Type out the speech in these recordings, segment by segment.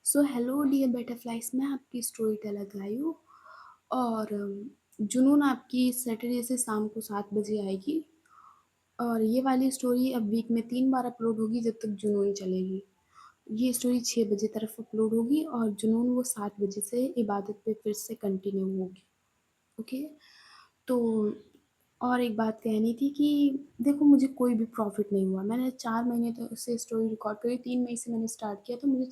So hello dear butterflies, मैं आपकी story teller आई हूँ। और जुनून आपकी सैटरडे से शाम को 7 बजे आएगी। और ये वाली स्टोरी अब वीक में 3 बार अपलोड होगी जब तक जुनून चलेगी। ये स्टोरी 6 बजे तरफ अपलोड होगी और जुनून वो 7 बजे से इबादत पे फिर से कंटिन्यू होगी। ओके। तो और एक बात कहनी थी कि देखो, मुझे कोई भी प्रॉफिट नहीं हुआ। मैंने 4 महीने तो से स्टोरी रिकॉर्ड करी, 3 मई से मैंने स्टार्ट किया, तो मुझे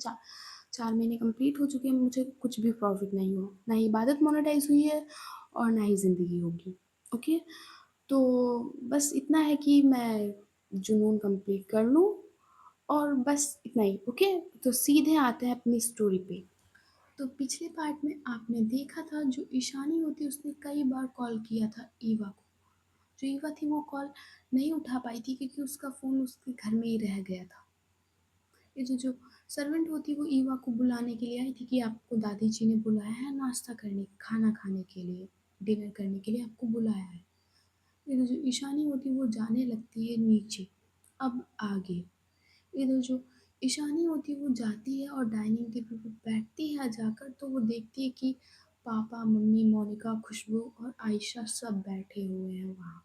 4 महीने कंप्लीट हो चुके हैं। मुझे कुछ भी प्रॉफिट नहीं हुआ, ना ही इबादत मोनेटाइज हुई है और ना ही ज़िंदगी होगी। ओके। तो बस इतना है कि मैं जुनून कंप्लीट कर लूँ और बस इतना ही। ओके। तो सीधे आते हैं अपनी स्टोरी पे। तो पिछले पार्ट में आपने देखा था, जो ईशानी होती उसने कई बार कॉल किया था ईवा को। जो ईवा थी वो कॉल नहीं उठा पाई थी क्योंकि उसका फ़ोन उसके घर में ही रह गया था। ये जो सर्वेंट होती वो ईवा को बुलाने के लिए आई थी कि आपको दादी जी ने बुलाया है नाश्ता करने, खाना खाने के लिए, डिनर करने के लिए आपको बुलाया है। इधर जो ईशानी होती वो जाने लगती है नीचे। अब आगे इधर जो ईशानी होती है वो जाती है और डाइनिंग टेबल पर बैठती है। जाकर तो वो देखती है कि पापा, मम्मी, मोनिका, खुशबू और आयशा सब बैठे हुए हैं वहाँ।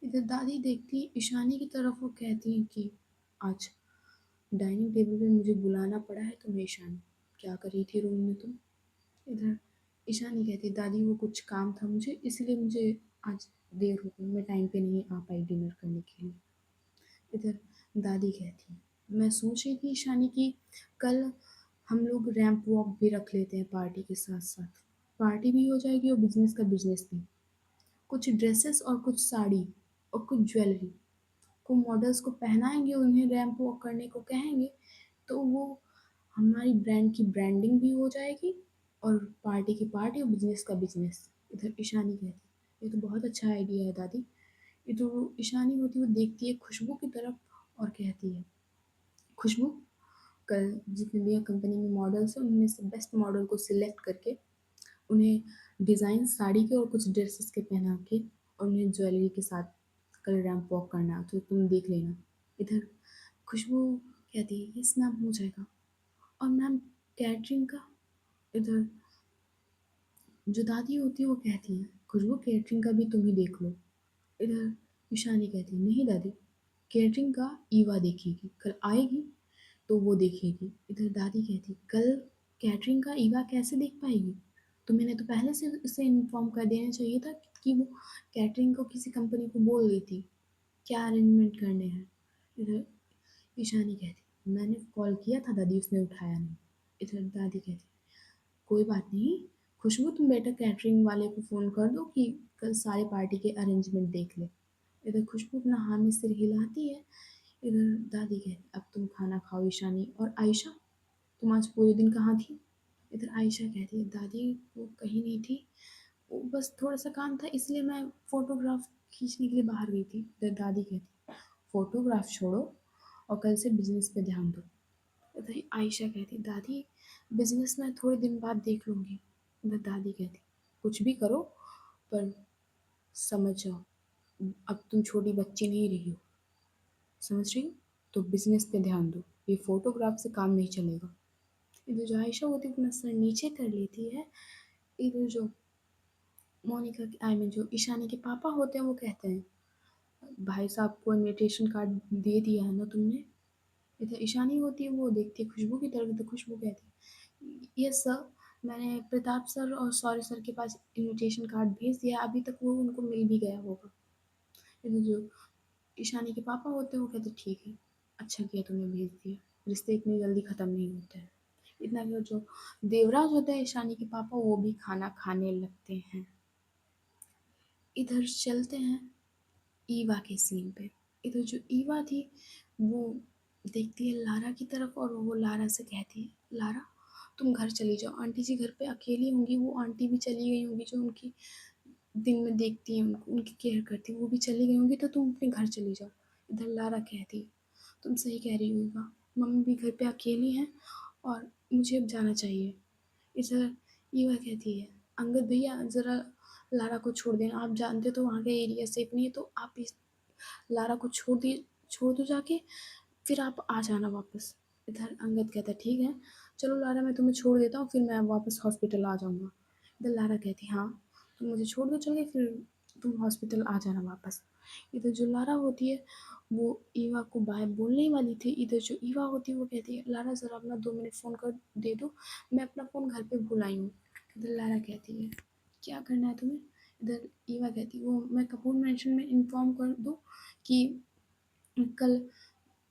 इधर दादी देखती है ईशानी की तरफ, वो कहती है कि आज डाइनिंग टेबल पे मुझे बुलाना पड़ा है तुम्हें ईशानी, क्या कर रही थी रूम में तुम? इधर ईशानी कहती दादी वो कुछ काम था मुझे, इसलिए मुझे आज देर हो गई, मैं टाइम पे नहीं आ पाई डिनर करने के लिए। इधर दादी कहती मैं सोच रही थी ईशानी की कल हम लोग रैंप वॉक भी रख लेते हैं पार्टी के साथ साथ। पार्टी भी हो जाएगी और बिजनेस का बिजनेस भी। कुछ ड्रेसेस और कुछ साड़ी और कुछ ज्वेलरी को मॉडल्स को पहनाएंगे, उन्हें रैंप वॉक करने को कहेंगे, तो वो हमारी ब्रांड की ब्रांडिंग भी हो जाएगी और पार्टी की पार्टी और बिजनेस का बिजनेस। इधर ईशानी कहती ये तो बहुत अच्छा आइडिया है दादी। ये तो ईशानी होती वो देखती है खुशबू की तरफ और कहती है खुशबू, कल जितने भी कंपनी में मॉडल्स हैं उनमें से बेस्ट मॉडल को सिलेक्ट करके उन्हें डिज़ाइन साड़ी के और कुछ ड्रेसेस के पहना के और उन्हें ज्वेलरी के साथ कल रैंप वॉक करना, तो तुम देख लेना। इधर खुशबू कहती है यस मैम, हो जाएगा। और मैम कैटरिंग का? इधर जो दादी होती है वो कहती है खुशबू कैटरिंग का भी तुम ही देख लो। इधर ईशानी कहती है नहीं दादी, कैटरिंग का ईवा देखेगी, कल आएगी तो वो देखेगी। इधर दादी कहती कल कैटरिंग का ईवा कैसे देख पाएगी? तो मैंने तो पहले से उसे इन्फॉर्म कर देना चाहिए था कि वो कैटरिंग को किसी कंपनी को बोल देती क्या अरेंजमेंट करने हैं। इधर ईशानी कहती मैंने कॉल किया था दादी, उसने उठाया नहीं। इधर दादी कहती कोई बात नहीं खुशबू, तुम बेटा कैटरिंग वाले को फ़ोन कर दो कि कल सारे पार्टी के अरेंजमेंट देख ले। इधर खुशबू अपना हाँ में सिर हिलाती है। इधर दादी कहती अब तुम खाना खाओ ईशानी। और आयशा, तुम आज पूरे दिन कहाँ थी? इधर आयशा कहती है दादी वो कहीं नहीं थी, वो बस थोड़ा सा काम था इसलिए मैं फ़ोटोग्राफ खींचने के लिए बाहर गई थी। इधर दादी कहती फ़ोटोग्राफ छोड़ो और कल से बिजनेस पे ध्यान दो। इधर आयशा कहती दादी बिजनेस में थोड़े दिन बाद देख लूँगी। इधर दादी कहती कुछ भी करो पर समझ जाओ, अब तुम छोटी बच्ची नहीं रही हो, समझ रही हो? तो बिजनेस पे ध्यान दो, ये फोटोग्राफ से काम नहीं चलेगा। इधर जो आयशा होती है अपना सर नीचे कर लेती है। इधर जो मोनिका की आई मीन जो ईशानी के पापा होते हैं वो कहते हैं भाई साहब को इनविटेशन कार्ड दे दिया है ना तुमने? इधर ईशानी होती है वो देखती है खुशबू की तरफ, तो खुशबू कहती है यस सर, मैंने प्रताप सर और सौर्य सर के पास इनविटेशन कार्ड भेज दिया, अभी तक वो उनको मिल भी गया होगा। इधर जो ईशानी के पापा होते हैं वो कहते ठीक है, अच्छा किया तुमने भेज दिया, रिश्ते इतनी जल्दी ख़त्म नहीं होते हैं। इतना कि जो देवराज होते हैं ईशानी के पापा, वो भी खाना खाने लगते हैं। इधर चलते हैं ईवा के सीन पे। इधर जो ईवा थी वो देखती है लारा की तरफ और वो लारा से कहती है लारा तुम घर चली जाओ, आंटी जी घर पे अकेली होंगी, वो आंटी भी चली गई होंगी जो उनकी दिन में देखती हैं उनको, उनकी केयर करती हैं, वो भी चली गई होंगी, तो तुम अपने घर चली जाओ। इधर लारा कहती तुम सही कह रही हो ईवा, मम्मी भी घर पे अकेली हैं और मुझे अब जाना चाहिए। इधर ईवा कहती है अंगद भैया ज़रा लारा को छोड़ देना, आप जानते तो वहाँ का एरिया सेफ नहीं है, तो आप इस लारा को छोड़ दो जाके, फिर आप आ जाना वापस। इधर अंगद कहता ठीक है, चलो लारा मैं तुम्हें छोड़ देता हूँ, फिर मैं वापस हॉस्पिटल आ जाऊँगा। इधर लारा कहती हाँ, तुम मुझे छोड़ दो चल के, फिर तुम हॉस्पिटल आ जाना वापस। इधर जो लारा होती है वो ईवा को बाय बोलने ही वाली थी, इधर जो ईवा होती है वो कहती है लारा ज़रा अपना 2 मिनट फ़ोन कर दे दो, मैं अपना फ़ोन घर पे भूल आई हूँ। इधर लारा कहती है क्या करना है तुम्हें? इधर ईवा कहती है वो मैं कपूर मेंशन में इन्फॉर्म कर दूँ कि कल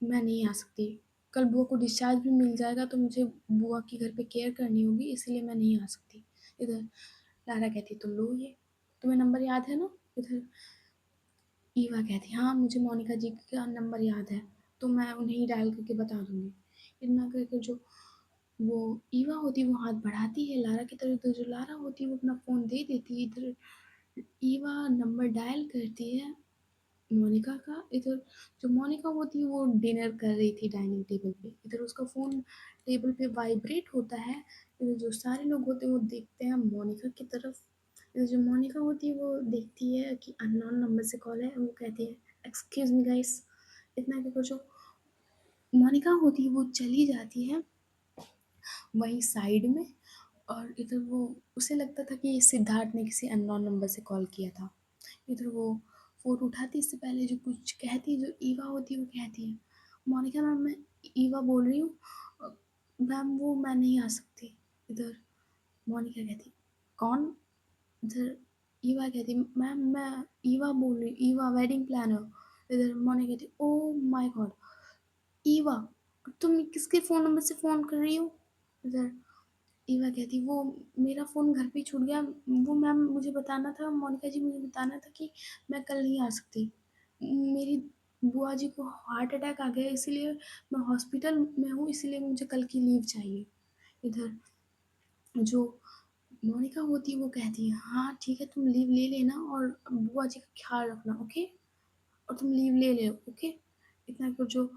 मैं नहीं आ सकती, कल बुआ को डिस्चार्ज भी मिल जाएगा तो मुझे बुआ की घर पे केयर करनी होगी, इसलिए मैं नहीं आ सकती। इधर लारा कहती तुम लो ये, तुम्हें नंबर याद है ना? इधर ईवा कहती हाँ मुझे मोनिका जी का नंबर याद है, तो मैं उन्हें ही डायल करके बता दूंगी। इतना करके जो वो ईवा होती है वो हाथ बढ़ाती है लारा की तरफ, तो जो लारा होती है वो अपना फ़ोन दे देती है। इधर ईवा नंबर डायल करती है मोनिका का। इधर जो मोनिका होती है वो डिनर कर रही थी डाइनिंग टेबल पे, इधर उसका फ़ोन टेबल पे वाइब्रेट होता है। इधर जो सारे लोग होते हैं वो देखते हैं मोनिका की तरफ। इधर जो मोनिका होती है वो देखती है कि अननोन नंबर से कॉल है, वो कहती है एक्सक्यूज़ मी गाइस। इतना कहकर जो मोनिका होती है वो चली जाती है वहीं साइड में, और इधर वो उसे लगता था कि सिद्धार्थ ने किसी अननोन नंबर से कॉल किया था। इधर वो फ़ोन उठाती इससे पहले जो कुछ कहती, जो ईवा होती है वो कहती है मोनिका मैम मैं ईवा बोल रही हूँ, मैम वो मैं नहीं आ सकती। इधर मोनिका कहती कौन? इधर ईवा कहती मैम मैं ईवा बोल रही हूँ, ईवा वेडिंग प्लानर। इधर मोनिका कहती ओ माय गॉड ईवा, तुम किसके फ़ोन नंबर से फ़ोन कर रही हो? इधर ईवा कहती वो मेरा फ़ोन घर पे ही छूट गया, वो मैम मुझे बताना था, मोनिका जी मुझे बताना था कि मैं कल नहीं आ सकती, मेरी बुआ जी को हार्ट अटैक आ गया इसीलिए मैं हॉस्पिटल में हूँ, इसीलिए मुझे कल की लीव चाहिए। इधर जो मोनिका होती है वो कहती है हाँ ठीक है तुम लीव ले लेना और बुआ जी का ख्याल रखना ओके, और तुम लीव ले लो ओके। इतना कर जो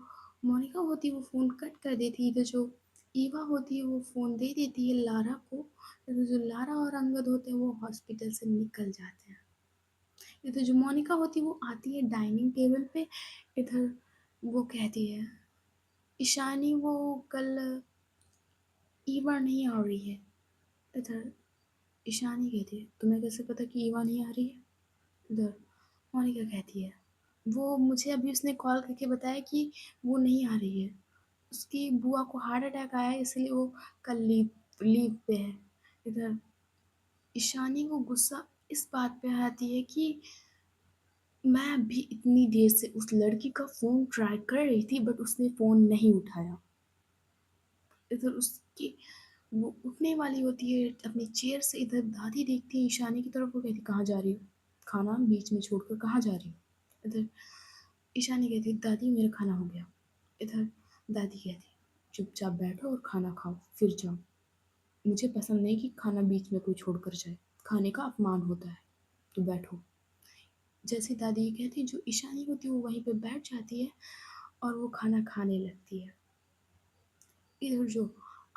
मोनिका होती है वो फ़ोन कट कर देती है, इधर जो ईवा होती है वो फ़ोन दे देती है लारा को। इधर जो लारा और अंगद होते हैं वो हॉस्पिटल से निकल जाते हैं। इधर जो मोनिका होती है वो आती है डाइनिंग टेबल पे। इधर वो कहती है ईशानी वो कल ईवा नहीं आ रही है। इधर ईशानी कहती है तुम्हें कैसे पता कि ईवा नहीं आ रही है? इधर मोनिका कहती है वो मुझे अभी उसने कॉल करके बताया कि वो नहीं आ रही है, उसकी बुआ को हार्ट अटैक आया है इसलिए वो कल लीव लीव पे है। इधर ईशानी को गुस्सा इस बात पे आती है कि मैं भी इतनी देर से उस लड़की का फ़ोन ट्राई कर रही थी बट उसने फ़ोन नहीं उठाया। इधर उसकी वो उठने वाली होती है अपनी चेयर से, इधर दादी देखती है ईशानी की तरफ, वो कहती कहाँ जा रही हो? खाना बीच में छोड़कर कहाँ जा रही हो? इधर ईशानी कहती दादी मेरा खाना हो गया। इधर दादी कहती चुपचाप बैठो और खाना खाओ फिर जाओ, मुझे पसंद नहीं कि खाना बीच में कोई छोड़ कर जाए, खाने का अपमान होता है, तो बैठो। जैसे दादी ये कहती जो ईशानी होती है वो वहीं पे बैठ जाती है और वो खाना खाने लगती है। इधर जो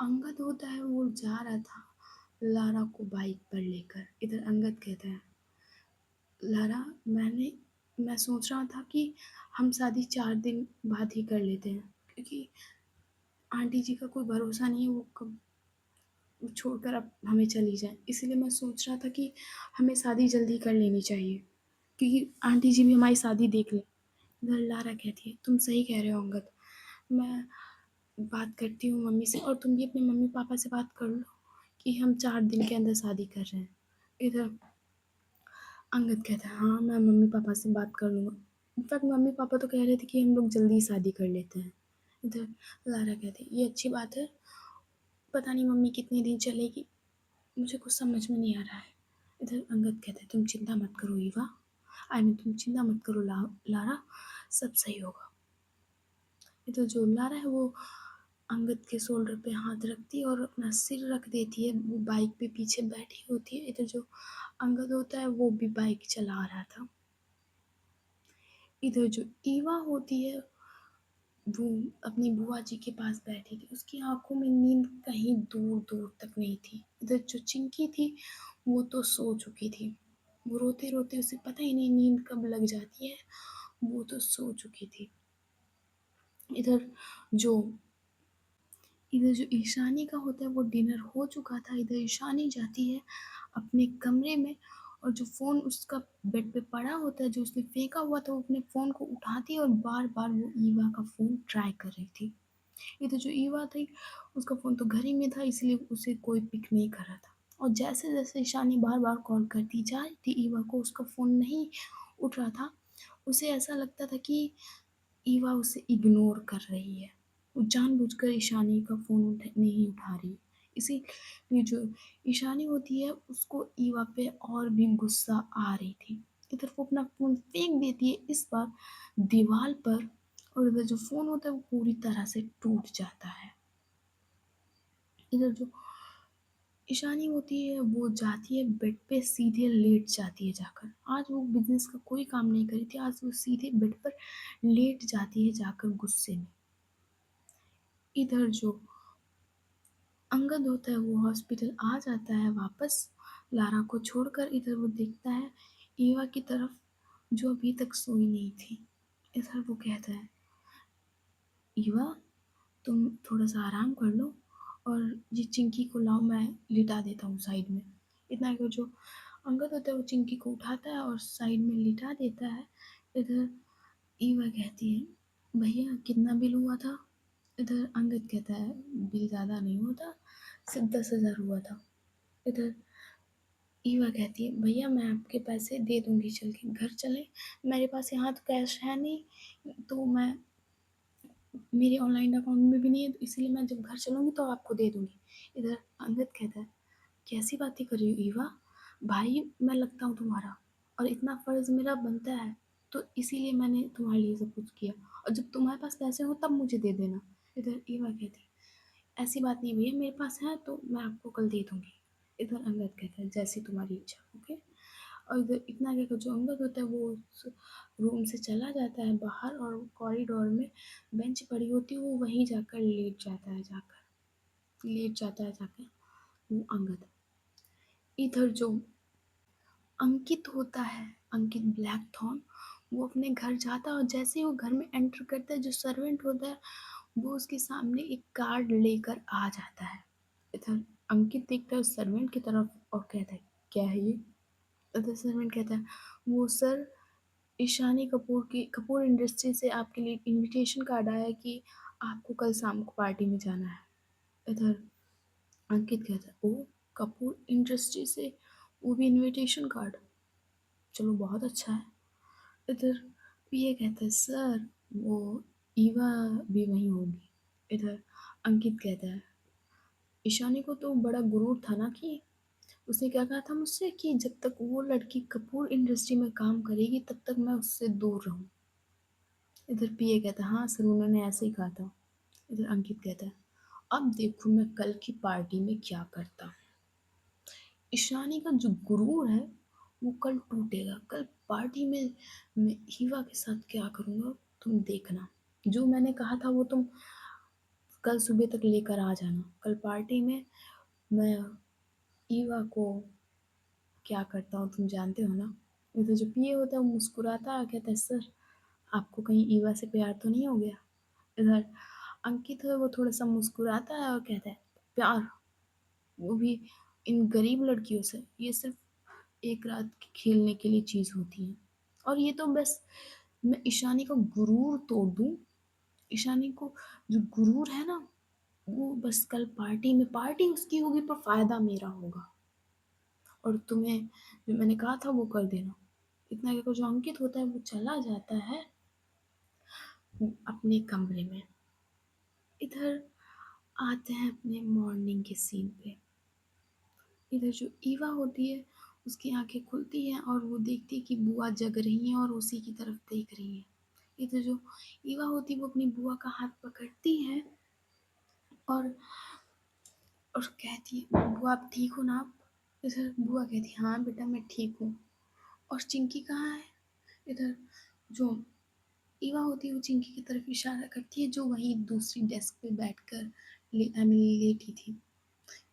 अंगद होता है वो जा रहा था लारा को बाइक पर लेकर। इधर अंगद कहता है लारा मैं सोच रहा था कि हम शादी 4 दिन बाद ही कर लेते हैं, क्योंकि आंटी जी का कोई भरोसा नहीं है वो कब छोड़कर अब हमें चली जाए, इसीलिए मैं सोच रहा था कि हमें शादी जल्दी कर लेनी चाहिए क्योंकि आंटी जी भी हमारी शादी देख लें। इधर लारा कहती है तुम सही कह रहे हो अंगद, मैं बात करती हूँ मम्मी से और तुम भी अपने मम्मी पापा से बात कर लो कि हम 4 दिन के अंदर शादी कर रहे हैं। इधर अंगद कहता है हाँ मैं मम्मी पापा से बात कर लूँगा, इनफैक्ट मम्मी पापा तो कह रहे थे कि हम लोग जल्दी शादी कर लेते हैं। इधर लारा कहती है ये अच्छी बात है, पता नहीं मम्मी कितने दिन चलेगी, मुझे कुछ समझ में नहीं आ रहा है। इधर अंगद कहता है तुम चिंता मत करो ईवा, आई मीन तुम चिंता मत करो लारा, सब सही होगा। इधर जो लारा है वो अंगद के शोल्डर पे हाथ रखती है और अपना सिर रख देती है, वो बाइक पे पीछे बैठी होती है। इधर जो अंगद होता है वो भी बाइक चला रहा था। इधर जो ईवा होती है वो अपनी बुआ जी के पास बैठी थी, उसकी आंखों में नींद कहीं दूर दूर तक नहीं थी। इधर जो चिंकी थी वो तो सो चुकी थी, वो रोते रोते उसे पता ही नहीं नींद कब लग जाती है, वो तो सो चुकी थी। इधर जो इधर जो ईशानी का होता है वो डिनर हो चुका था, इधर ईशानी जाती है अपने कमरे में और जो फ़ोन उसका बेड पे पड़ा होता है, जो उसने फेंका हुआ था, वो अपने फ़ोन को उठाती है और बार-बार वो ईवा का फ़ोन ट्राई कर रही थी। इधर जो ईवा थी, उसका फ़ोन तो घर ही में था इसलिए उसे कोई पिक नहीं कर रहा था और जैसे-जैसे ईशानी बार-बार कॉल करती जा रही थी ईवा को, उसका फ़ोन नहीं उठ रहा था। उसे ऐसा लगता था कि ईवा उसे इग्नोर कर रही है। वो जानबूझकर ईशानी का फ़ोन नहीं उठा रही है। इसीलिए जो ईशानी होती है उसको ईवा पे और भी गुस्सा आ रही थी। इधर वो अपना फ़ोन फेंक देती है इस बार दीवार पर और इधर जो फ़ोन होता है वो पूरी तरह से टूट जाता है। इधर जो ईशानी होती है वो जाती है बेड पे सीधे लेट जाती है जाकर। आज वो बिज़नेस का कोई काम नहीं करी थी, आज वो सीधे बेड पर लेट जाती है जाकर गुस्से में। इधर जो अंगद होता है वो हॉस्पिटल आ जाता है वापस लारा को छोड़कर। इधर वो देखता है ईवा की तरफ जो अभी तक सोई नहीं थी। इधर वो कहता है ईवा तुम थोड़ा सा आराम कर लो और ये चिंकी को लाओ मैं लिटा देता हूँ साइड में। इतना कि जो अंगद होता है वो चिंकी को उठाता है और साइड में लिटा देता है। इधर ईवा कहती है भैया कितना बिल हुआ था। इधर अंगद कहता है बिल ज़्यादा नहीं हुआ था, सिर्फ 10,000 हुआ था। इधर ईवा कहती है भैया मैं आपके पैसे दे दूंगी, चल के घर चलें। मेरे पास यहाँ तो कैश है नहीं तो मैं मेरे ऑनलाइन अकाउंट में भी नहीं है, तो इसीलिए मैं जब घर चलूँगी तो आपको दे दूंगी। इधर अंगद कहता है कैसी बातें कर रही हो ईवा, भाई मैं लगता हूँ तुम्हारा और इतना फ़र्ज़ मेरा बनता है तो इसीलिए मैंने तुम्हारे लिए सब कुछ किया और जब तुम्हारे पास पैसे हो तब मुझे दे देना। इधर ईवा कहती है ऐसी बात नहीं भैया, मेरे पास है तो मैं आपको कल दे दूँगी। इधर अंगद कहता है जैसी तुम्हारी इच्छा, ओके। और इधर इतना कहकर जो अंगद होता है वो उस रूम से चला जाता है बाहर और कॉरिडोर में बेंच पड़ी होती है वो वहीं जाकर लेट जाता है जाकर वो अंगद। इधर जो अंकित होता है, अंकित ब्लैकथॉर्न, वो अपने घर जाता है और जैसे ही वो घर में एंटर करता है जो सर्वेंट होता है वो उसके सामने एक कार्ड लेकर आ जाता है। इधर अंकित देखता है उस सर्वेंट की तरफ और कहता है क्या है ये। इधर सर्वेंट कहता है वो सर ईशानी कपूर इंडस्ट्री से आपके लिए इनविटेशन कार्ड आया है कि आपको कल शाम को पार्टी में जाना है। इधर अंकित कहता है ओ कपूर इंडस्ट्री से, वो भी इनविटेशन कार्ड, चलो बहुत अच्छा है। इधर पीए कहता है सर वो ईवा भी वहीं होगी। इधर अंकित कहता है ईशानी को तो बड़ा गुरूर था ना कि उसने क्या कहा था मुझसे कि जब तक वो लड़की कपूर इंडस्ट्री में काम करेगी तब तक मैं उससे दूर रहूं। इधर पीए कहता है हाँ सर उन्होंने ऐसे ही कहा था। इधर अंकित कहता है अब देखो मैं कल की पार्टी में क्या करता हूँ। ईशानी का जो गुरूर है वो कल टूटेगा। कल पार्टी में मैं हीवा के साथ क्या करूँगा तुम देखना। जो मैंने कहा था वो तुम कल सुबह तक लेकर आ जाना। कल पार्टी में मैं ईवा को क्या करता हूँ तुम जानते हो ना। इधर जो पीए होता है वो मुस्कुराता है कहता है सर आपको कहीं ईवा से प्यार तो नहीं हो गया। इधर अंकित है वो थोड़ा सा मुस्कुराता है और कहता है प्यार, वो भी इन गरीब लड़कियों से, ये सिर्फ एक रात की खेलने के लिए चीज़ होती है और ये तो बस मैं ईशानी का गुरूर तोड़ दूँ। ईशानी को जो गुरूर है ना वो बस कल पार्टी उसकी होगी पर फ़ायदा मेरा होगा और तुम्हें जो मैंने कहा था वो कर देना। इतना कहकर जो अंकित होता है वो चला जाता है अपने कमरे में। इधर आते हैं अपने मॉर्निंग के सीन पे। इधर जो ईवा होती है उसकी आंखें खुलती हैं और वो देखती है कि बुआ जग रही हैं और उसी की तरफ देख रही है। इधर जो ईवा होती है वो अपनी बुआ का हाथ पकड़ती है और कहती है बुआ आप ठीक हो ना आप। इधर बुआ कहती है हाँ बेटा मैं ठीक हूँ। और चिंकी कहाँ है। इधर जो ईवा होती है वो चिंकी की तरफ इशारा करती है जो वहीं दूसरी डेस्क पे बैठकर एमिली लेटी थी।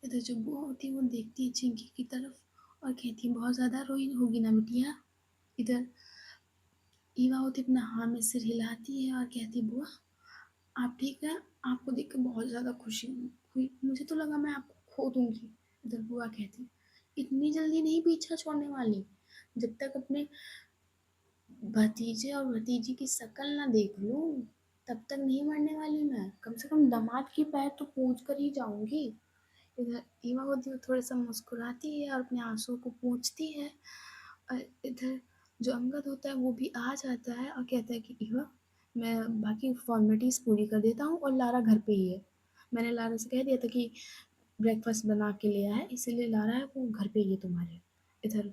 इधर जो बुआ होती है वो देखती है चिंकी की तरफ और कहती है बहुत ज़्यादा रोई होगी ना बिटिया। इधर ईवा होती अपना हाँ में सिर हिलाती है और कहती बुआ आप ठीक है। आपको देख के बहुत ज़्यादा खुशी हुई, मुझे तो लगा मैं आपको खो दूँगी। इधर बुआ कहती, इतनी जल्दी नहीं पीछा छोड़ने वाली, जब तक अपने भतीजे और भतीजी की शक्ल ना देख लूँ, तब तक नहीं मरने वाली मैं। कम से कम दामाद की पैर तो पूछ कर ही जाऊँगी। इधर ईवा होती है थोड़ा-सा मुस्कुराती है और अपने आँसुओं को पोंछती है। इधर जो अंगद होता है वो भी आ जाता है और कहता है कि ईवा, मैं बाकी फ़ॉर्मेलिटीज़ पूरी कर देता हूँ और लारा घर पे ही है। मैंने लारा से कह दिया था कि ब्रेकफ़ास्ट बना के ले आया है, इसीलिए लारा है वो घर पे ही है तुम्हारे। इधर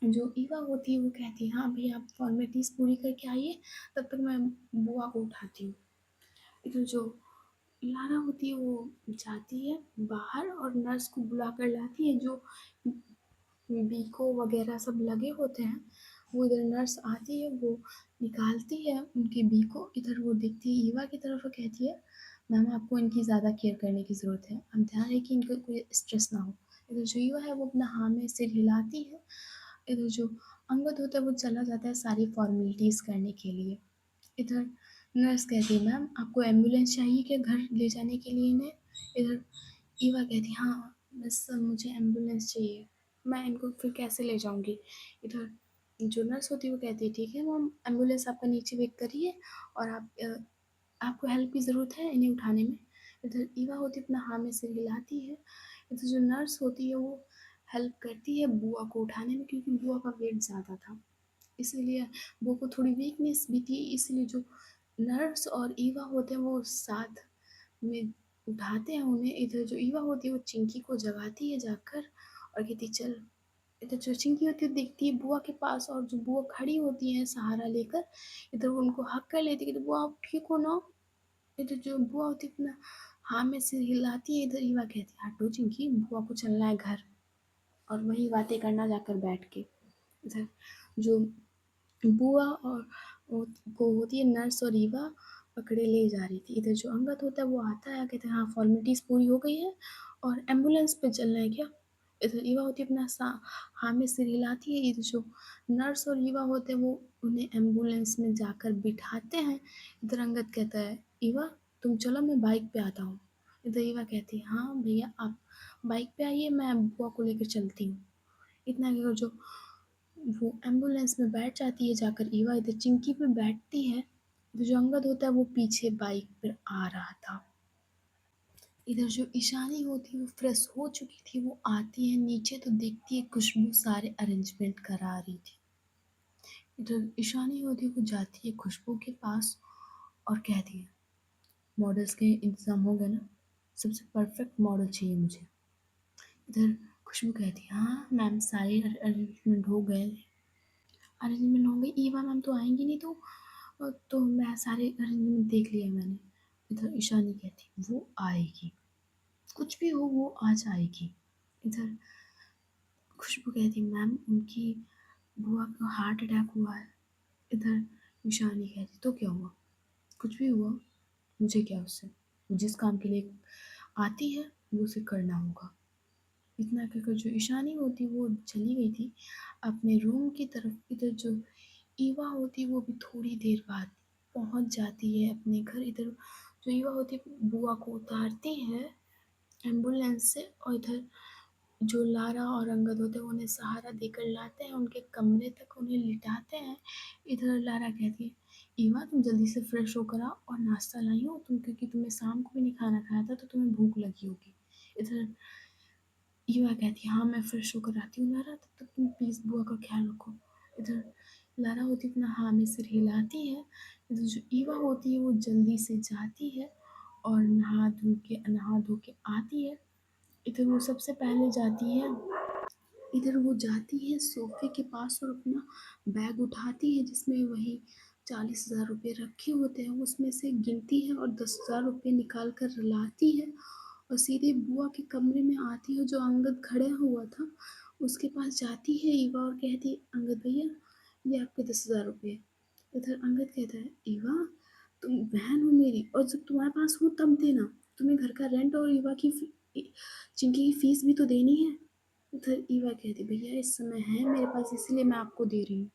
जो ईवा होती है वो कहती है, हाँ भैया आप फ़ॉर्मेलिटीज़ पूरी करके आइए, तब तक मैं बुआ को उठाती हूँ। इधर जो लारा होती है वो जाती है बाहर और नर्स को बुला कर लाती है, जो बीको वगैरह सब लगे होते हैं। वो इधर नर्स आती है, वो निकालती है उनके बीको, इधर वो देखती है ईवा की तरफ और कहती है, मैम आपको इनकी ज़्यादा केयर करने की ज़रूरत है, आप ध्यान रखें इनको कोई स्ट्रेस ना हो। इधर जो ईवा है वो अपना हाँ में सिर हिलाती है। इधर जो अंगद होता है वो चला जाता है सारी फॉर्मेलिटीज़ करने के लिए। इधर नर्स कहती है, मैम आपको एम्बुलेंस चाहिए क्या घर ले जाने के लिए इन्हें? इधर ईवा कहती है, हाँ बस मुझे एम्बुलेंस चाहिए, मैं इनको फिर कैसे ले जाऊँगी? इधर जो नर्स होती है वो कहती है, ठीक है मैम एम्बुलेंस आपका नीचे वेट कर रही है और आपको हेल्प की ज़रूरत है इन्हें उठाने में? इधर ईवा होती है अपना हाँ में सिर हिलाती है। इधर जो नर्स होती है वो हेल्प करती है बुआ को उठाने में, क्योंकि बुआ का वेट ज़्यादा था। इसीलिए बुआ को थोड़ी वीकनेस भी थी, इसलिए जो नर्स और ईवा होते हैं वो साथ में उठाते हैं उन्हें। इधर जो ईवा होती है वो चिंकी को जगाती है जाकर और कहती है चल। इधर जो चिंकी होती है देखती है बुआ के पास और जो बुआ खड़ी होती है सहारा लेकर, इधर वो उनको हक कर लेती है कि बुआ आप ठीक हो ना? इधर जो बुआ होती है अपना हाँ में सिर हिलाती है। इधर ईवा कहती है, हटो चिंकी बुआ को चलना है घर, और वहीं बातें करना जाकर बैठ के। इधर जो बुआ और वो होती है नर्स और ईवा पकड़े ले जा रही थी। इधर जो अंगद होता है वो आता है, कहते हैं हाँ फॉर्मेलिटीज़ पूरी हो गई है और एम्बुलेंस पे चलना है क्या? इधर ईवा होती है अपना हाँ में सिर हिलाती है। इधर जो नर्स और ईवा होते हैं वो उन्हें एम्बुलेंस में जाकर बिठाते हैं। इधर अंगद कहता है, ईवा तुम चलो मैं बाइक पे आता हूँ। इधर ईवा कहती है, हाँ भैया आप बाइक पे आइए, मैं बुआ को लेकर चलती हूँ। इतना कहकर जो वो एम्बुलेंस में बैठ जाती है जाकर ईवा, इधर चिंकी पे बैठती है। तो जो अंगद होता है वो पीछे बाइक पर आ रहा था। इधर जो ईशानी होती है वो फ्रेश हो चुकी थी, वो आती है नीचे तो देखती है खुशबू सारे अरेंजमेंट करा रही थी। इधर ईशानी होती है वो जाती है खुशबू के पास और कहती है, मॉडल्स के इंतज़ाम हो गए ना, सबसे परफेक्ट मॉडल चाहिए मुझे। इधर खुशबू कहती है, हाँ मैम सारे अरेंजमेंट हो गए। अरेंजमेंट होंगे, ईवा मैम तो आएंगी नहीं, तो मैं सारे अरेंजमेंट देख लिए मैंने। इधर ईशानी कहती वो आएगी, कुछ भी हो वो आज आएगी। इधर खुशबू कहती मैम उनकी बुआ को हार्ट अटैक हुआ है। इधर ईशानी कहती तो क्या हुआ, कुछ भी हुआ मुझे क्या उससे, वो जिस काम के लिए आती है वो उसे करना होगा। इतना कहकर जो ईशानी होती वो चली गई थी अपने रूम की तरफ। इधर जो ईवा होती वो भी थोड़ी देर बाद पहुंच जाती है अपने घर। इधर जो ईवा होती बुआ को उतारती है एम्बुलेंस से, और इधर जो लारा और अंगद होते हैं उन्हें सहारा देकर लाते हैं उनके कमरे तक, उन्हें लिटाते हैं। इधर लारा कहती है, ईवा तुम जल्दी से फ्रेश होकर आओ और नाश्ता लाई हो तुम, क्योंकि तुम्हें शाम को भी नहीं खाना खाया था तो तुम्हें भूख लगी होगी। इधर ईवा कहती है, हाँ मैं फ्रेश होकर आती हूँ लारा, तब तक तुम प्लीज़ बुआ का ख्याल रखो। इधर लारा होती अपना हाँ में सिर हिलाती है। इधर जो ईवा होती है वो जल्दी से जाती है और नहा धो के आती है। इधर वो सबसे पहले जाती है, इधर वो जाती है सोफे के पास और अपना बैग उठाती है जिसमें वही 40,000 रुपये रखे होते हैं, उसमें से गिनती है और 10,000 रुपये निकाल कर लाती है और सीधे बुआ के कमरे में आती है। जो अंगद खड़ा हुआ था उसके पास जाती है ईवा और कहती है, अंगद भैया ये आपके 10,000 रुपये। इधर अंगद कहता है, ईवा तुम बहन हो मेरी और जब तुम्हारे पास हो तब देना, तुम्हें घर का रेंट और ईवा की चिंकी की फीस भी तो देनी है। उधर ईवा कहती, भैया इस समय है मेरे पास इसलिए मैं आपको दे रही हूँ,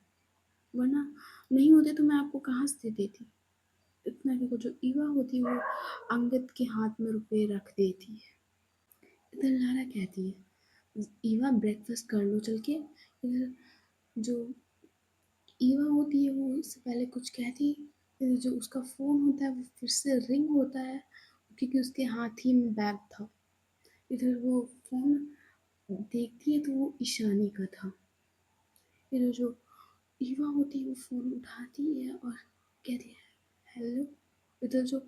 वरना नहीं होते तो मैं आपको कहाँ से देती। इतना कि वो जो ईवा होती है वो अंगद के हाथ में रुपए रख देती है। इधर लारा कहती है ईवा ब्रेकफास्ट कर लो चल के। इधर जो ईवा होती है वो इससे पहले कुछ कहती, फिर जो उसका फ़ोन होता है वो फिर से रिंग होता है क्योंकि उसके हाथ ही में बैग था। इधर वो फ़ोन देखती है तो वो ईशानी का था। फिर जो ईवा होती है वो फ़ोन उठाती है और कहती है हेलो। इधर जो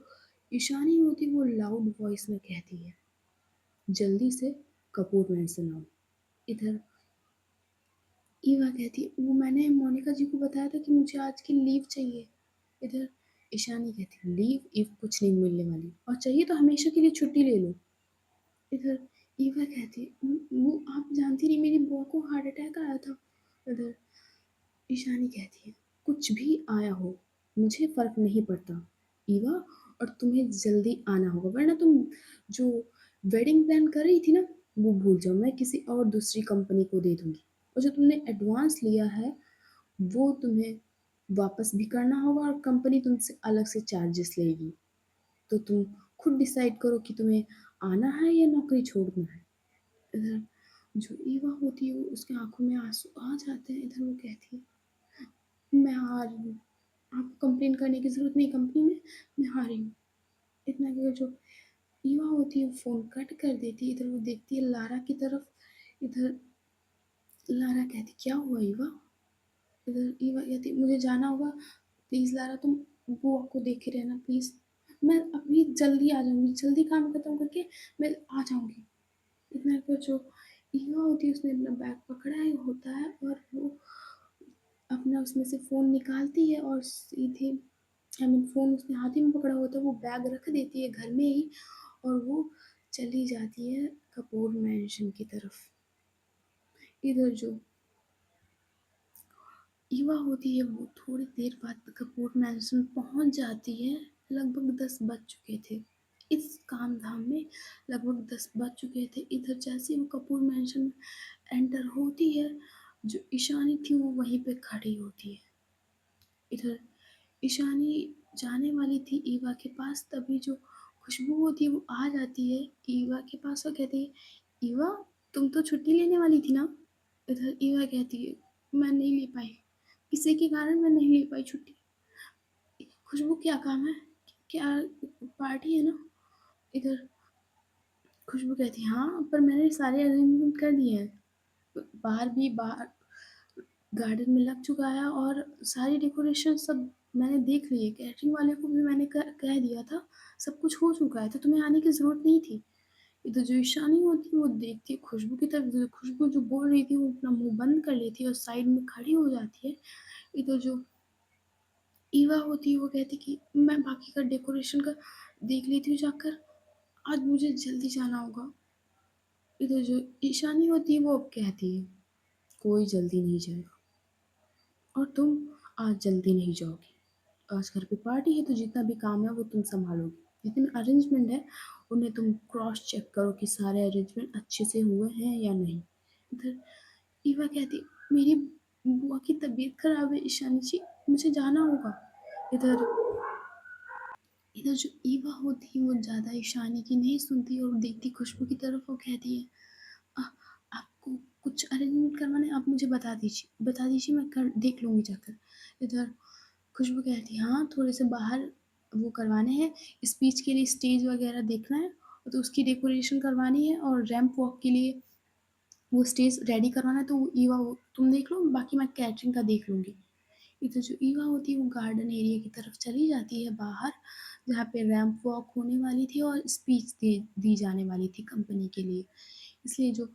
ईशानी होती है वो लाउड वॉइस में कहती है जल्दी से कपूर मेंशन आओ। इधर ईवा कहती है वो मैंने मोनिका जी को बताया था कि मुझे आज की लीव चाहिए। इधर ईशानी कहती है लीव ईव कुछ नहीं मिलने वाली और चाहिए तो हमेशा के लिए छुट्टी ले लो। इधर ईवा कहती है वो आप जानती नहीं मेरी बुआ को हार्ट अटैक आया था। इधर ईशानी कहती है कुछ भी आया हो मुझे फर्क नहीं पड़ता ईवा, और तुम्हें जल्दी आना होगा वरना तुम जो वेडिंग प्लान कर रही थी ना वो भूल जाओ, मैं किसी और दूसरी कंपनी को दे दूंगी और जो तुमने एडवांस लिया है वो तुम्हें वापस भी करना होगा और कंपनी तुमसे अलग से चार्जेस लेगी। तो तुम खुद डिसाइड करो कि तुम्हें आना है या नौकरी छोड़ना है। इधर जो ईवा होती है वो उसकी आंखों में आंसू आ जाते हैं। इधर वो कहती है मैं हार रही हूँ, आपको कंप्लेन करने की ज़रूरत नहीं कंपनी में, मैं हारी हूँ। इतना कि जो ईवा होती है वो फ़ोन कट कर देती है। इधर वो देखती है लारा की तरफ। इधर लारा कहती क्या हुआ ईवा। इधर ईवा कहती मुझे जाना होगा, प्लीज़ लारा तुम बुआ को देखे रहना प्लीज़, मैं अभी जल्दी आ जाऊँगी, जल्दी काम खत्म करके मैं आ जाऊँगी। इतना फिर जो ईवा होती है उसने अपना बैग पकड़ा है होता है और वो अपना उसमें से फ़ोन निकालती है और सीधे आई मीन फ़ोन उसने हाथ ही में पकड़ा होता है वो बैग रख देती है घर में ही और वो चली जाती है कपूर मैंशन की तरफ। इधर जो ईवा होती है वो थोड़ी देर बाद कपूर मैंशन पहुंच जाती है। लगभग 10 बज चुके थे इस काम धाम में, लगभग 10 बज चुके थे। इधर जैसे ही वो कपूर मैंशन में एंटर होती है जो ईशानी थी वो वहीं पे खड़ी होती है। इधर ईशानी जाने वाली थी ईवा के पास तभी जो खुशबू होती है वो आ जाती है ईवा के पास और कहती है ईवा तुम तो छुट्टी लेने वाली थी ना। इधर ईवा कहती है मैं नहीं ले पाई, किसी के कारण मैं नहीं ले पाई छुट्टी। खुशबू क्या काम है, क्या पार्टी है ना। इधर खुशबू कहती है हाँ पर मैंने सारे अरेंजमेंट कर दिए हैं, बाहर भी बाहर गार्डन में लग चुका है और सारी डेकोरेशन सब मैंने देख ली है, कैटरिंग वाले को भी मैंने कह दिया था, सब कुछ हो चुका है तो तुम्हें आने की ज़रूरत नहीं थी। इधर जो ईशानी होती है वो देखती है खुशबू की तरफ, जो खुशबू जो बोल रही थी वो अपना मुंह बंद कर लेती है और साइड में खड़ी हो जाती है। इधर जो ईवा होती है वो कहती कि मैं बाकी का डेकोरेशन का देख लेती हूँ जाकर, आज मुझे जल्दी जाना होगा। इधर जो ईशानी होती है वो अब कहती है कोई जल्दी नहीं जाएगा और तुम आज जल्दी नहीं जाओगी, आज घर पे पार्टी है तो जितना भी काम है वो तुम संभालोगी, जितने भी अरेंजमेंट है उन्हें तुम क्रॉस चेक करो कि सारे अरेंजमेंट अच्छे से हुए हैं या नहीं। इधर ईवा कहती मेरी बुआ की तबीयत खराब है ईशानी जी, मुझे जाना होगा। इधर इधर जो ईवा होती है वो ज़्यादा ईशानी की नहीं सुनती और देखती खुशबू की तरफ वो कहती है "आ, आपको कुछ अरेंजमेंट करवाना है आप मुझे बता दीजिए मैं कर देख लूँगी जाकर। इधर खुशबू कहती है हाँ थोड़े से बाहर वो करवाने हैं, स्पीच के लिए स्टेज वगैरह देखना है तो उसकी डेकोरेशन करवानी है और रैंप वॉक के लिए वो स्टेज रेडी करवाना है तो वो ईवा वो तुम देख लो बाकी मैं कैटरिंग का देख लूँगी। इधर जो ईवा होती है वो गार्डन एरिया की तरफ चली जाती है बाहर, जहाँ पे रैंप वॉक होने वाली थी और स्पीच दी जाने वाली थी कंपनी के लिए। इसलिए जो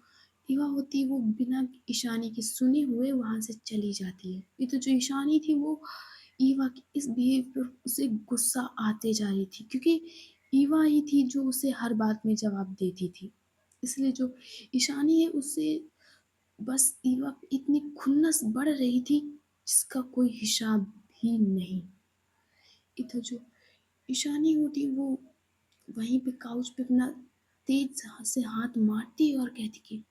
ईवा होती है वो बिना ईशानी के सुने हुए वहाँ से चली जाती है। ये तो जो ईशानी थी वो ईवा की इस बिहेव पर उसे गुस्सा आते जा रही थी क्योंकि ईवा ही थी जो उसे हर बात में जवाब देती थी। इसलिए जो ईशानी है उससे बस ईवा पे इतनी खुन्नस बढ़ रही थी जिसका कोई हिसाब भी नहीं। इधर जो ईशानी होती वो वहीं पे काउच पे अपना तेज से हाथ मारती है और कहती कि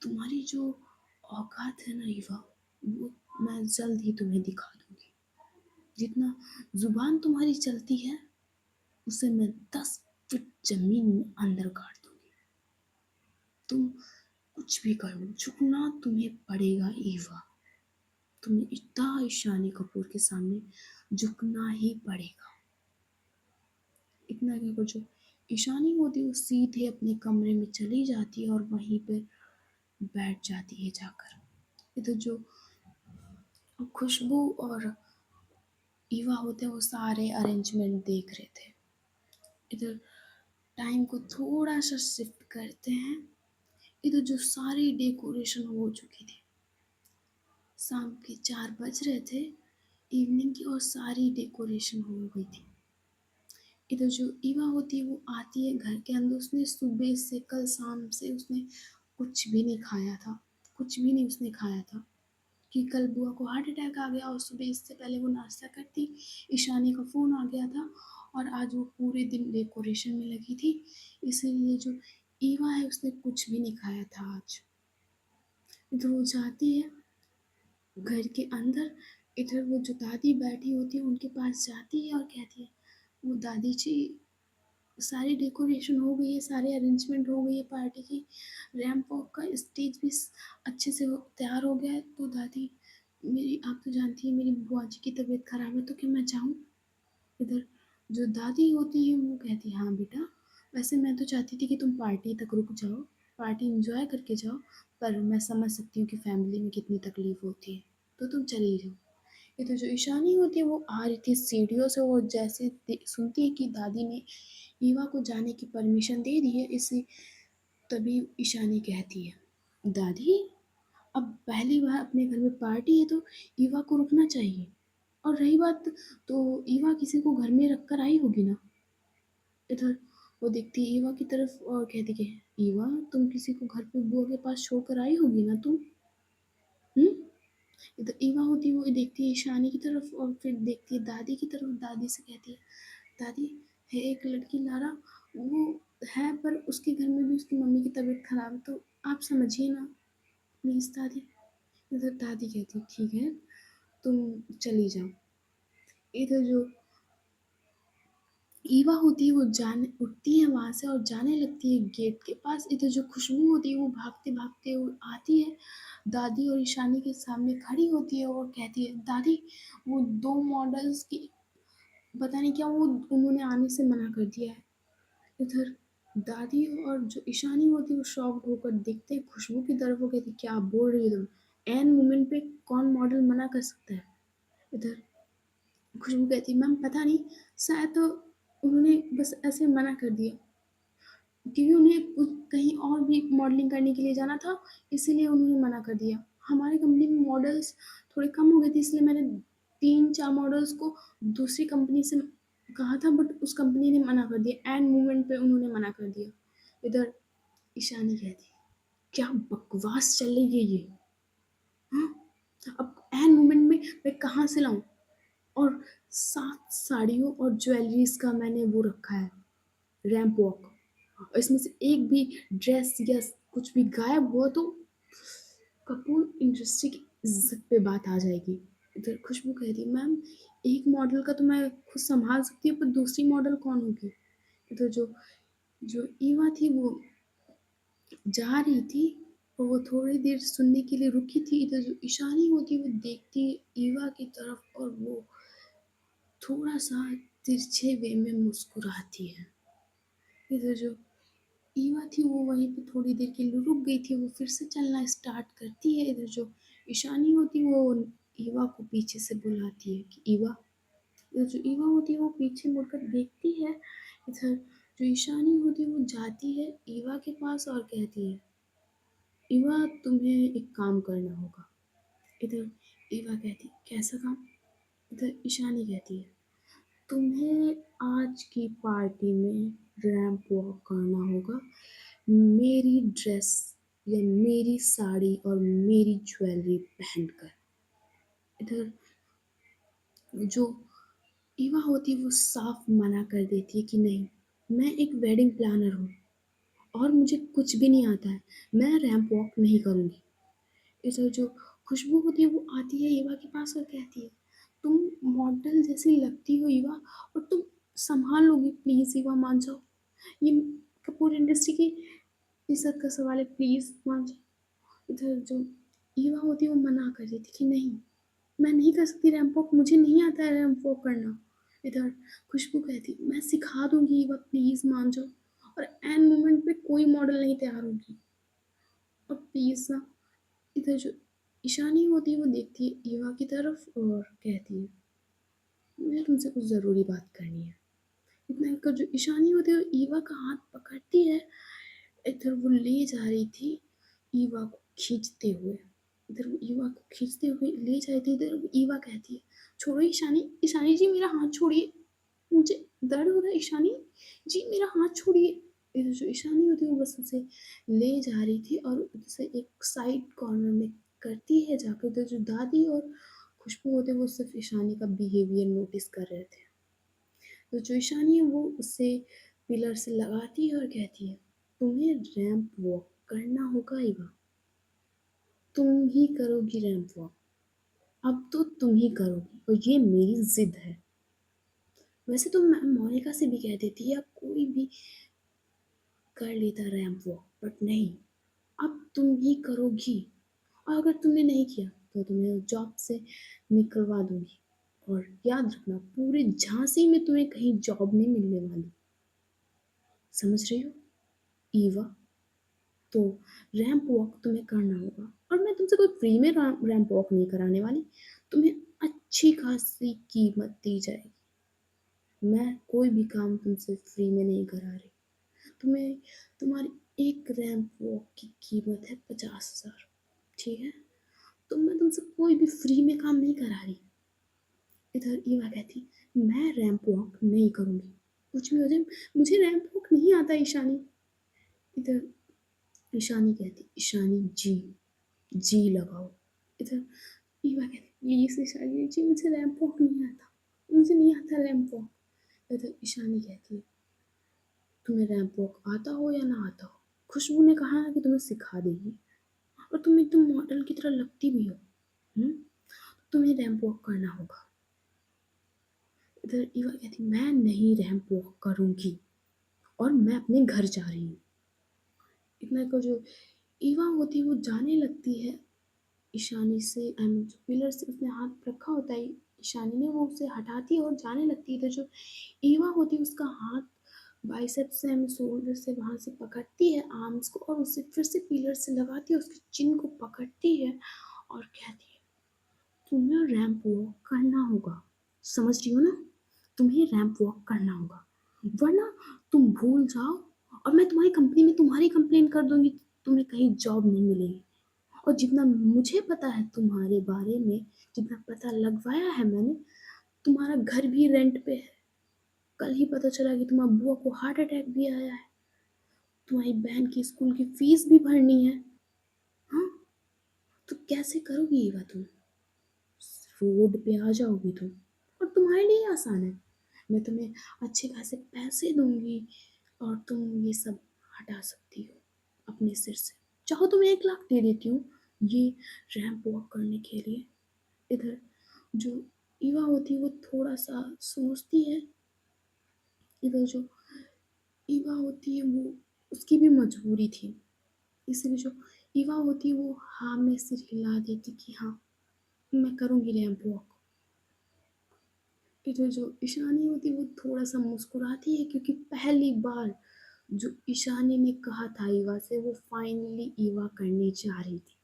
तुम्हारी जो औकात है ना ईवा वो मैं जल्द ही तुम्हें दिखा दूंगी। जितना ज़ुबान तुम्हारी चलती है, उसे मैं 10 फीट ज़मीन में अंदर गाड़ दूँगी। तुम कुछ भी कर लो, झुकना तुम्हें पड़ेगा ईवा। तुम्हें इतना ईशानी कपूर के सामने झुकना ही पड़ेगा। इतना क्या कुछ ईशानी होती वो सीधे अपने कमरे में चली जाती है और वहीं पे बैठ जाती है जाकर। इधर जो खुशबू और ईवा होते हैं वो सारे अरेंजमेंट देख रहे थे। इधर टाइम को थोड़ा सा शिफ्ट करते हैं। इधर जो सारी डेकोरेशन हो चुकी थी, शाम के 4 बज रहे थे इवनिंग की, और सारी डेकोरेशन हो गई थी। इधर जो ईवा होती है वो आती है घर के अंदर। उसने सुबह से कल शाम से उसने कुछ भी नहीं खाया था, कुछ भी नहीं उसने खाया था, कि कल बुआ को हार्ट अटैक आ गया और सुबह इससे पहले वो नाश्ता करती, ईशानी का फ़ोन आ गया था और आज वो पूरे दिन डेकोरेशन में लगी थी, इसीलिए जो ईवा है उसने कुछ भी नहीं खाया था आज। इधर वो जाती है घर के अंदर। इधर वो जो दादी बैठी होती है उनके पास जाती है और कहती है, वो दादी जी सारी डेकोरेशन हो गई है, सारे अरेंजमेंट हो गई है पार्टी की, रैंप वॉक का स्टेज भी अच्छे से तैयार हो गया है। तो दादी मेरी, आप तो जानती है मेरी बुआ जी की तबीयत खराब है, तो क्या मैं जाऊँ? इधर जो दादी होती है वो कहती है, हाँ बेटा, वैसे मैं तो चाहती थी कि तुम पार्टी तक रुक जाओ, पार्टी इंजॉय करके जाओ, पर मैं समझ सकती हूँ कि फैमिली में कितनी तकलीफ होती है, तो तुम चली जाओ। ये तो जो ईशानी होती है वो आ रही थी सीढ़ियों से, वो जैसे सुनती है कि दादी ने ईवा को जाने की परमिशन दे दी है, इसी तभी ईशानी कहती है, दादी अब पहली बार अपने घर में पार्टी है तो ईवा को रुकना चाहिए। और रही बात, तो ईवा किसी को घर में रख कर आई होगी ना। इधर वो देखती है ईवा की तरफ और कहती है, ईवा तुम किसी को घर पे बुआ के पास छोड़कर आई होगी ना तुम। हम्म। इधर ईवा होती है वो देखती है ईशानी की तरफ और फिर देखती है दादी की तरफ, दादी से कहती है, दादी है एक लड़की लारा, वो है पर उसके घर में भी उसकी मम्मी की तबीयत खराब है, तो आप समझिए ना प्लीज़ दादी। इधर दादी कहती ठीक है तुम चली जाओ। इधर जो ईवा होती है वो जाने उठती है वहाँ से और जाने लगती है गेट के पास। इधर जो खुशबू होती है वो भागते भागते वो आती है दादी और ईशानी के सामने खड़ी होती है और कहती है, दादी वो 2 मॉडल्स की पता नहीं क्या वो उन्होंने आने से मना कर दिया है। इधर दादी और जो ईशानी होती है वो शॉक्ड होकर देखते हैं खुशबू की तरफ, वो कहती क्या बोल रही हो तुम, एन मोमेंट पे कौन मॉडल मना कर सकता है। इधर खुशबू कहती मैम पता नहीं, शायद तो उन्होंने बस ऐसे मना कर दिया, क्योंकि उन्हें कहीं और भी मॉडलिंग करने के लिए जाना था, इसीलिए उन्होंने मना कर दिया। हमारी कंपनी में मॉडल्स थोड़े कम हो गए थे, इसलिए मैंने 3-4 मॉडल्स को दूसरी कंपनी से कहा था, बट उस कंपनी ने मना कर दिया, एंड मोमेंट पे उन्होंने मना कर दिया। इधर ईशानी कहती क्या बकवास चल रही है ये, हाँ? अब एन मोमेंट में मैं कहाँ से लाऊं? और 7 साड़ियों और ज्वेलरीज का मैंने वो रखा है रैंप वॉक, और इसमें से एक भी ड्रेस या कुछ भी गायब हुआ तो कपूर इंडस्ट्री की इज्जत पे बात आ जाएगी। इधर खुशबू कह रही मैम एक मॉडल का तो मैं खुद संभाल सकती हूँ, पर दूसरी मॉडल कौन होगी। इधर जो जो ईवा थी वो जा रही थी और वो थोड़ी देर सुनने के लिए रुकी थी। इधर जो ईशानी होती वो देखती है ईवा की तरफ और वो थोड़ा सा तिरछे वे में मुस्कुराती है। इधर जो ईवा थी वो वहीं पे थोड़ी देर के लिए रुक गई थी, वो फिर से चलना स्टार्ट करती है। इधर जो ईशानी होती वो ईवा को पीछे से बुलाती है कि ईवा। इधर जो ईवा होती है वो पीछे मुड़कर देखती है। इधर जो ईशानी होती है वो जाती है ईवा के पास और कहती है, ईवा तुम्हें एक काम करना होगा। इधर ईवा कहती कैसा काम। इधर ईशानी कहती है तुम्हें आज की पार्टी में रैंप वॉक करना होगा मेरी ड्रेस या मेरी साड़ी और मेरी ज्वेलरी पहनकर। इधर जो ईवा होती है वो साफ मना कर देती है कि नहीं, मैं एक वेडिंग प्लानर हूँ और मुझे कुछ भी नहीं आता है, मैं रैंप वॉक नहीं करूँगी। इधर जो खुशबू होती है वो आती है ईवा के पास और कहती है तुम मॉडल जैसी लगती हो ईवा, और तुम संभाल लोगी, प्लीज़ ईवा मान जाओ। ये कपूर इंडस्ट्री की इज़्ज़त का सवाल है, प्लीज़ मान जाओ। इधर जो ईवा होती है वो मना कर देती कि नहीं, मैं नहीं कर सकती रैंप वॉक, मुझे नहीं आता है रैंप वॉक करना। इधर खुशबू कहती मैं सिखा दूँगी ईवा, प्लीज़ मान जाओ। और ऐन मोमेंट पे कोई मॉडल नहीं तैयार होगी, और प्लीज़ ना। इधर जो ईशानी होती है वो देखती है ईवा की तरफ और कहती है मुझे तुमसे कुछ ज़रूरी बात करनी है। इतना कहकर जो ईशानी होती है वो ईवा का हाथ पकड़ती है। इधर वो ले जा रही थी ईवा को खींचते हुए। इधर वो ईवा को खींचते हुए ले जा रही थी, इधर वो ईवा कहती है छोड़ो ईशानी, ईशानी जी मेरा हाथ छोड़िए, मुझे दर्द हो रहा है ईशानी जी, मेरा हाथ छोड़िए। इधर जो ईशानी होती है वो बस उसे ले जा रही थी और उसे एक साइड कॉर्नर में करती है जाकर। उधर जो दादी और खुशबू होते हैं वो सिर्फ ईशानी का बिहेवियर नोटिस कर रहे थे। तो जो ईशानी है वो उसे पिलर से लगाती है और कहती है तुम्हें रैंप वॉक करना होगा ईवा, तुम ही करोगी रैंप वॉक, अब तो तुम ही करोगी और ये मेरी जिद है। वैसे तो मैं मोनिका से भी कह देती या कोई भी कर लेता रैंप वॉक, बट नहीं, अब तुम ही करोगी। और अगर तुमने नहीं किया तो तुम्हें जॉब से निकलवा दूंगी, और याद रखना पूरे झांसी में तुम्हें कहीं जॉब नहीं मिलने वाली, समझ रही हो ईवा। तो रैंप वॉक तुम्हें करना होगा, और मैं तुमसे कोई फ्री में रैंप वॉक नहीं कराने वाली, तुम्हें अच्छी खासी कीमत दी जाएगी। मैं कोई भी काम तुमसे फ्री में नहीं करा रही। तुम्हें तुम्हारी एक रैंप वॉक की कीमत है 50,000, ठीक है। तो मैं तुमसे कोई भी फ्री में काम नहीं करा रही। इधर ईवा कहती मैं रैंप वॉक नहीं करूँगी, कुछ भी हो जाए, मुझे रैंप वॉक नहीं आता ईशानी। इधर ईशानी कहती ईशानी जी, जी लगाओ। इधर ईवा कहती प्लीज ईशानी जी, मुझे रैंप वॉक नहीं आता, मुझे नहीं आता रैंप वॉक। इधर ईशानी कहती है तुम्हें रैंप वॉक आता हो या ना आता हो, खुशबू ने कहा है कि तुम्हें सिखा देगी, और तुम एकदम मॉडल की तरह लगती भी हो। तुम्हें रैंप वॉक करना होगा। इधर ईवा कहती मैं नहीं रैंप वॉक करूंगी, और मैं अपने घर जा रही हूँ। इतना को जो ईवा होती है वो जाने लगती है ईशानी से, जो पिलर से उसने हाथ रखा होता है ईशानी ने, वो उसे हटाती है और जाने लगती है। तो जो ईवा होती है उसका हाथ बाइसेप्स से शोल्डर से वहां से पकड़ती है आर्म्स को, और उसे फिर से पिलर से लगाती है, उसके चिन को पकड़ती है और कहती है तुम्हें रैंप वॉक करना होगा, समझ रही हो ना, तुम्हें रैंप वॉक करना होगा, वरना तुम भूल जाओ और मैं तुम्हारी कंपनी में तुम्हारी कंप्लेन कर दूंगी, तुम्हें कहीं जॉब नहीं मिलेगी। और जितना मुझे पता है तुम्हारे बारे में, जितना पता लगवाया है मैंने, तुम्हारा घर भी रेंट पे है। कल ही पता चला कि तुम्हारी बुआ को हार्ट अटैक भी आया है, तुम्हारी बहन की स्कूल की फीस भी भरनी है। हाँ, तो कैसे करोगी ये बात तुम, रोड पे आ जाओगी तुम, और तुम्हारे लिए आसान है, मैं तुम्हें अच्छे खासे पैसे दूंगी और तुम ये सब हटा सकती हो अपने सिर से। चाहो तो मैं 1 लाख दे देती हूँ ये रैंप वॉक करने के लिए। इधर जो ईवा होती है वो थोड़ा सा सोचती है। इधर जो ईवा होती है वो, उसकी भी मजबूरी थी, इसलिए जो ईवा होती है वो हाँ में सिर हिला देती कि हाँ मैं करूँगी रैंप वॉक। इधर जो ईशानी होती है वो थोड़ा सा मुस्कुराती है, क्योंकि पहली बार जो ईशानी ने कहा था ईवा से वो फाइनली ईवा करने जा रही थी।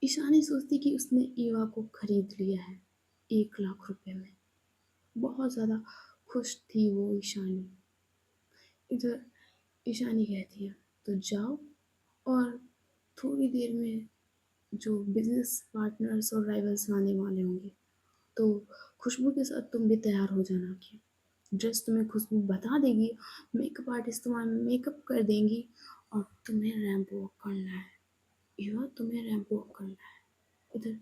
ईशानी सोचती कि उसने ईवा को खरीद लिया है 1 लाख रुपए में, बहुत ज़्यादा खुश थी वो ईशानी। इधर ईशानी कहती है तो जाओ, और थोड़ी देर में जो बिजनेस पार्टनर्स और राइवल्स आने वाले होंगे, तो खुशबू के साथ तुम भी तैयार हो जाना कि ड्रेस तुम्हें खुशबू बता देगी, मेकअप आर्टिस्ट तुम्हारा मेकअप कर देंगी, और तुम्हें रैंप वॉक करना है ईवा, तुम्हें रैंप वॉक करना है। इधर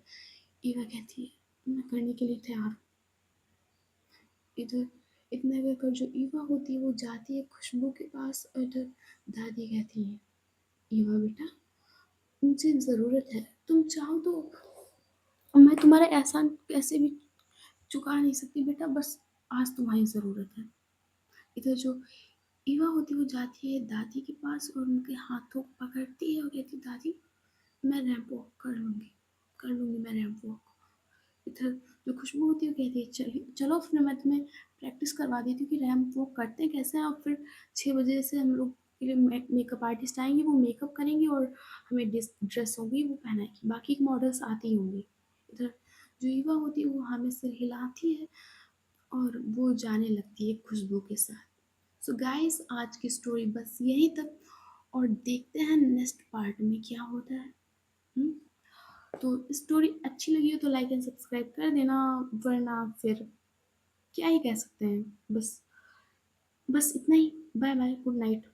ईवा कहती है मैं करने के लिए तैयार हूँ। इधर इतना कहकर जो ईवा होती है वो जाती है खुशबू के पास, और इधर दादी कहती है ईवा बेटा मुझे ज़रूरत है, तुम चाहो तो मैं तुम्हारा एहसान कैसे भी चुका नहीं सकती बेटा, बस आज तुम्हारी ज़रूरत है। इधर जो ईवा होती है वो जाती है दादी के पास और उनके हाथों को पकड़ती है और कहती है, दादी मैं रैंप वॉक कर लूँगी मैं रैंप वॉक। इधर जो खुशबू होती है वो कहती है, चलिए चलो फिर मैं तुम्हें प्रैक्टिस करवा देती हूँ कि रैंप वॉक करते हैं कैसे हैं, और फिर 6 बजे से हम लोग के लिए मेकअप आर्टिस्ट आएंगे, वो मेकअप करेंगे और हमें ड्रेस होगी वो पहनाएगी, बाकी मॉडल्स आती ही होंगी। इधर जो ईवा होती है वो हमें सिर हिलाती है और वो जाने लगती है खुशबू के साथ। सो गाइस आज की स्टोरी बस यहीं तक, और देखते हैं नेक्स्ट पार्ट में क्या होता है। हुँ? तो स्टोरी अच्छी लगी हो तो लाइक एंड सब्सक्राइब कर देना, वरना फिर क्या ही कह सकते हैं। बस बस इतना ही। Bye bye, good night.